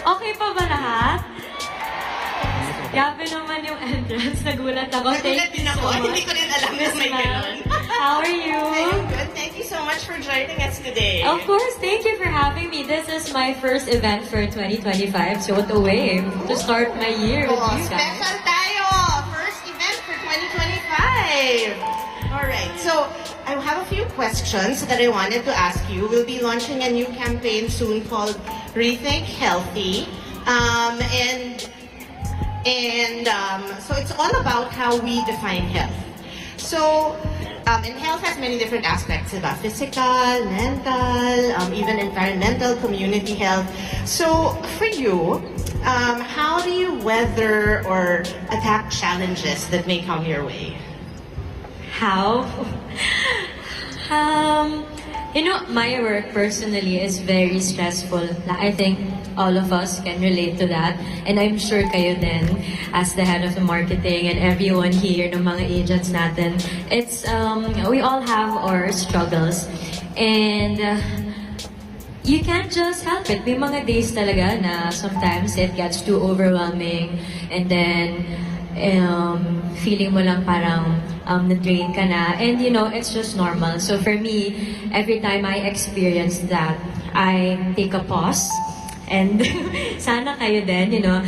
Okay pa ba lahat? Grabe naman yung entrance. Nagulat ako. Nagulat din ako. Hindi ko rin alam na may ganun. How are you? I'm good. Thank you so much for joining us today. Of course, thank you for having me. This is my first event for 2025. So what a way to start my year with you guys. Special tayo! First event for 2025. Alright, so I have a few questions that I wanted to ask you. We'll be launching a new campaign soon called Rethink Healthy. So it's all about how we define health. So, and health has many different aspects, about physical, mental, even environmental, community health. So, for you, how do you weather or attack challenges that may come your way? How? You know, my work personally is very stressful. I think all of us can relate to that. And I'm sure kayo din, as the head of the marketing and everyone here, ng mga agents natin, it's, we all have our struggles. And you can't just help it. May mga days talaga na sometimes it gets too overwhelming. And then, feeling mo lang parang na-drain ka na. And you know, it's just normal. So for me, every time I experience that, I take a pause. And sana kayo din, you know,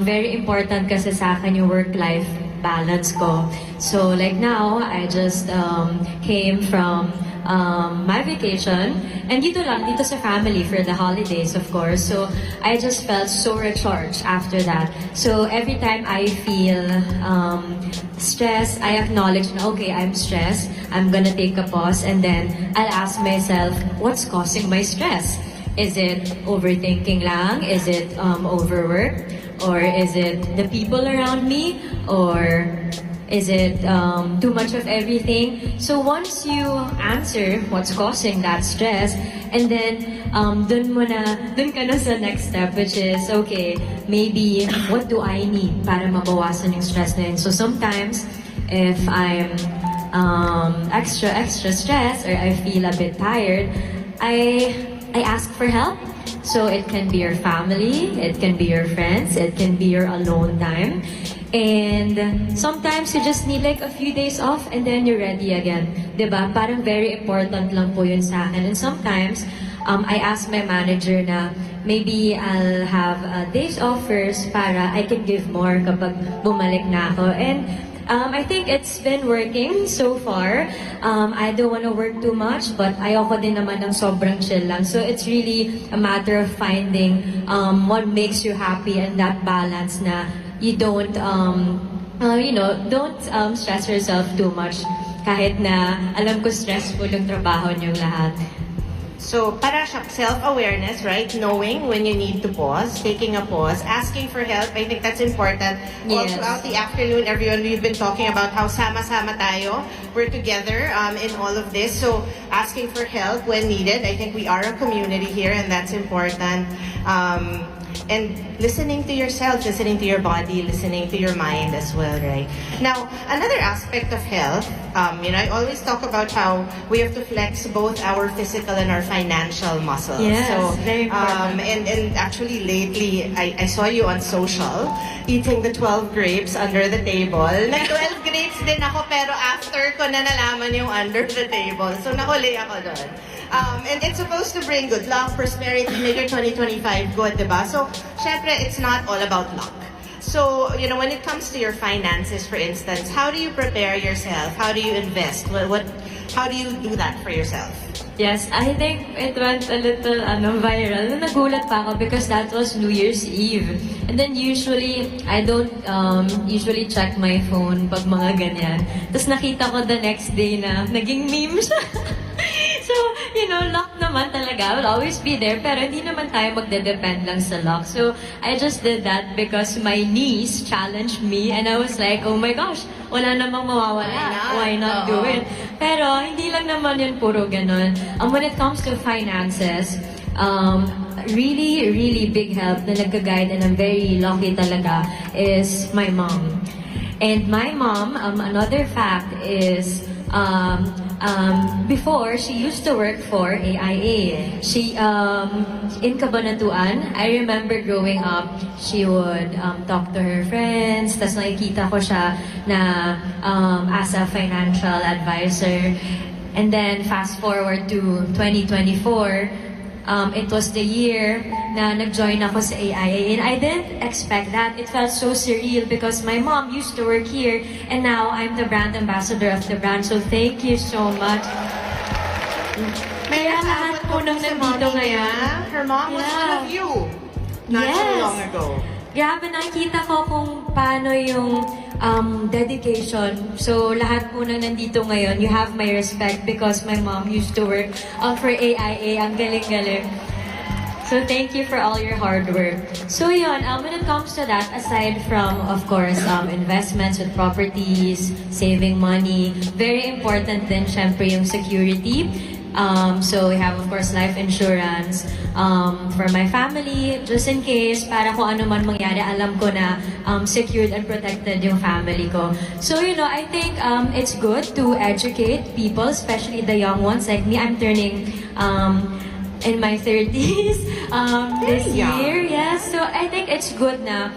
very important kasi sa akin yung work-life balance ko. So like now, I just came from my vacation, and dito sa family for the holidays, of course. So I just felt so recharged after that. So every time I feel stress, I acknowledge, okay, I'm stressed. I'm gonna take a pause, and then I'll ask myself, what's causing my stress? Is it overthinking lang? Is it overwork? Or is it the people around me? Or is it too much of everything? So once you answer what's causing that stress, and then dun ka na sa next step, which is, okay, maybe what do I need para mabawasan yung stress na yun? So sometimes, if I'm extra stressed or I feel a bit tired, I ask for help. So it can be your family, it can be your friends, it can be your alone time. And sometimes you just need like a few days off and then you're ready again. Diba? Parang very important lang po yun sa akin. And sometimes, I ask my manager na maybe I'll have days off first para I can give more kapag bumalik na ako. And I think it's been working so far. I don't want to work too much, but ayoko din naman ng sobrang chill lang. So it's really a matter of finding what makes you happy and that balance na you don't, don't stress yourself too much. Kahit na alam ko stressful yung trabaho niyong lahat. So, para siya, self-awareness, right? Knowing when you need to pause, taking a pause, asking for help. I think that's important. Yes. All throughout the afternoon, everyone, we've been talking about how sama-sama tayo. We're together in all of this. So, asking for help when needed. I think we are a community here, and that's important. And listening to yourself, listening to your body, listening to your mind as well, right? Now, another aspect of health, I always talk about how we have to flex both our physical and our financial muscles. Yes, so, very important. And actually lately, I saw you on social eating the 12 grapes under the table. Nag-12 grapes din ako, pero after ko na nalaman yung under the table. So, nahuli ako doon. And it's supposed to bring good luck, prosperity, make your 2025 good, diba? So, syempre, it's not all about luck. So, when it comes to your finances, for instance, how do you prepare yourself? How do you invest? How do you do that for yourself? Yes, I think it went a little viral. Nagulat pa ako because that was New Year's Eve. And then usually, I don't usually check my phone pag mga ganyan. Tapos nakita ko the next day na naging meme siya. So, luck naman talaga will always be there, pero hindi naman tayo magde-depend lang sa luck. So, I just did that because my niece challenged me and I was like, oh my gosh, wala namang mawawala. Why not do it? Pero, hindi lang naman yun puro ganun. When it comes to finances, really big help na nag-guide, and I'm very lucky talaga, is my mom. And my mom, another fact is, before, she used to work for AIA. She, in Cabanatuan, I remember growing up, she would talk to her friends, tas nakikita ko siya na as a financial advisor. And then fast forward to 2024, it was the year na nag-join ako sa AIA, and I didn't expect that. It felt so surreal because my mom used to work here and now I'm the brand ambassador of the brand. So thank you so much. May Kaya lahat po nung nandito ngayon. Her mom was one of you. Not so long ago. Grabe, nakikita ko kung paano yung dedication. So, lahat po na nandito ngayon, you have my respect because my mom used to work for AIA. Ang galing-galing. So, thank you for all your hard work. So, yun, when it comes to that, aside from, of course, investments with properties, saving money, very important din, syempre, yung security. So we have, of course, life insurance for my family, just in case, para kung ano man mangyari, alam ko na secured and protected yung family ko. So, you know, I think it's good to educate people, especially the young ones like me. I'm turning in my 30s this year. Yes, so I think it's good na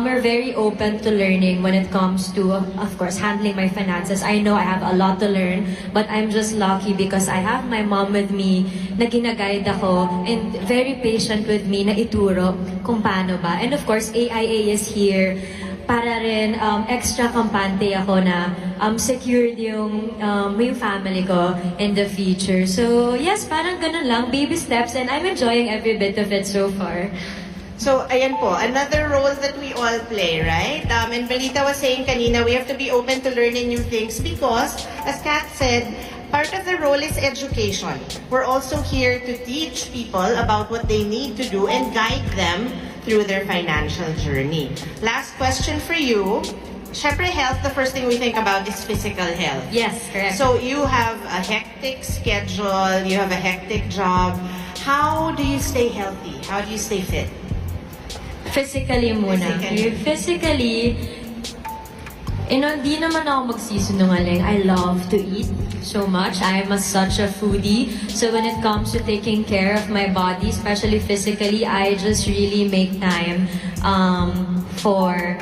we're very open to learning when it comes to, of course, handling my finances. I know I have a lot to learn, but I'm just lucky because I have my mom with me na ginaguide ako and very patient with me na ituro kung paano ba. And of course, AIA is here para rin extra kampante ako na secured yung family ko in the future. So yes, parang ganun lang, baby steps, and I'm enjoying every bit of it so far. So, ayan po, another role that we all play, right? And Balita was saying kanina, we have to be open to learning new things because, as Kath said, part of the role is education. We're also here to teach people about what they need to do and guide them through their financial journey. Last question for you. Syempre, health, the first thing we think about is physical health. Yes, correct. So, you have a hectic schedule, you have a hectic job. How do you stay healthy? How do you stay fit? Physically muna. Physically, di naman ako magsisinungaling. I love to eat so much. I'm such a foodie. So when it comes to taking care of my body, especially physically, I just really make time for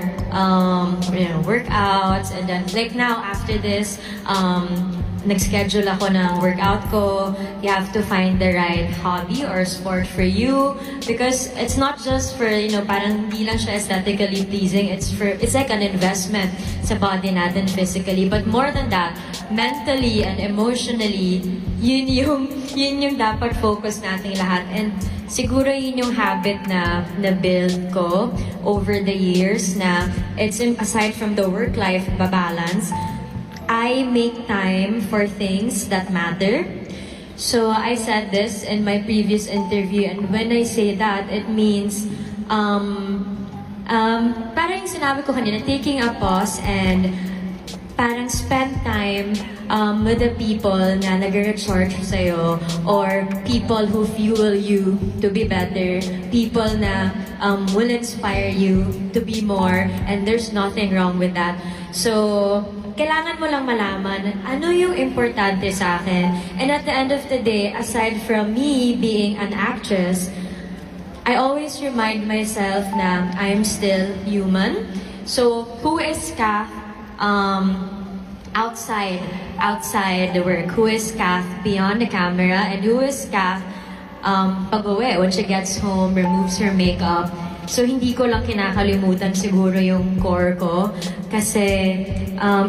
workouts. And then like now, after this, nag-schedule ako ng workout ko. You have to find the right hobby or sport for you because it's not just for, parang hindi lang siya aesthetically pleasing. It's like an investment sa body natin physically. But more than that, mentally and emotionally, yun yung dapat focus nating lahat. And siguro yun yung habit na build ko over the years na it's aside from the work-life balance, I make time for things that matter. So I said this in my previous interview, and when I say that, it means parang yung sinabi ko kanina, taking a pause and parang spend time with the people na nag-recharge sa'yo or people who fuel you to be better, people na will inspire you to be more, and there's nothing wrong with that. So, kailangan mo lang malaman ano yung importante sa akin. And at the end of the day, aside from me being an actress, I always remind myself na I'm still human. So, who is Kath outside the work? Who is Kath beyond the camera? And who is Kath pag-uwi when she gets home, removes her makeup? So, hindi ko lang kinakalimutan siguro yung core ko. Kasi,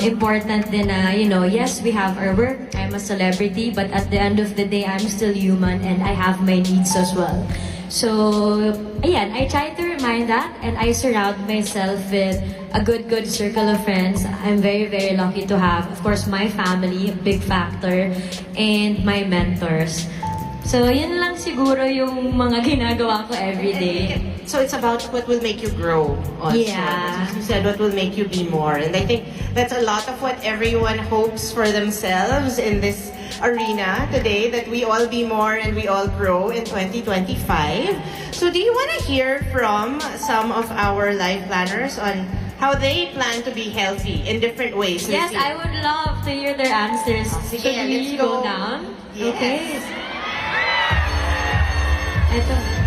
important din na, yes, we have our work. I'm a celebrity. But at the end of the day, I'm still human and I have my needs as well. So, ayan, I try to remind that and I surround myself with a good circle of friends. I'm very, very lucky to have, of course, my family, a big factor, and my mentors. So, yun lang siguro yung mga ginagawa ko everyday. So, it's about what will make you grow also. Yeah. As you said, what will make you be more. And I think that's a lot of what everyone hopes for themselves in this arena today, that we all be more and we all grow in 2025. So, do you want to hear from some of our life planners on how they plan to be healthy in different ways. Yes, this year. I would love to hear their answers. Sige, Should we let's go. go down? Yes. Okay. Ito.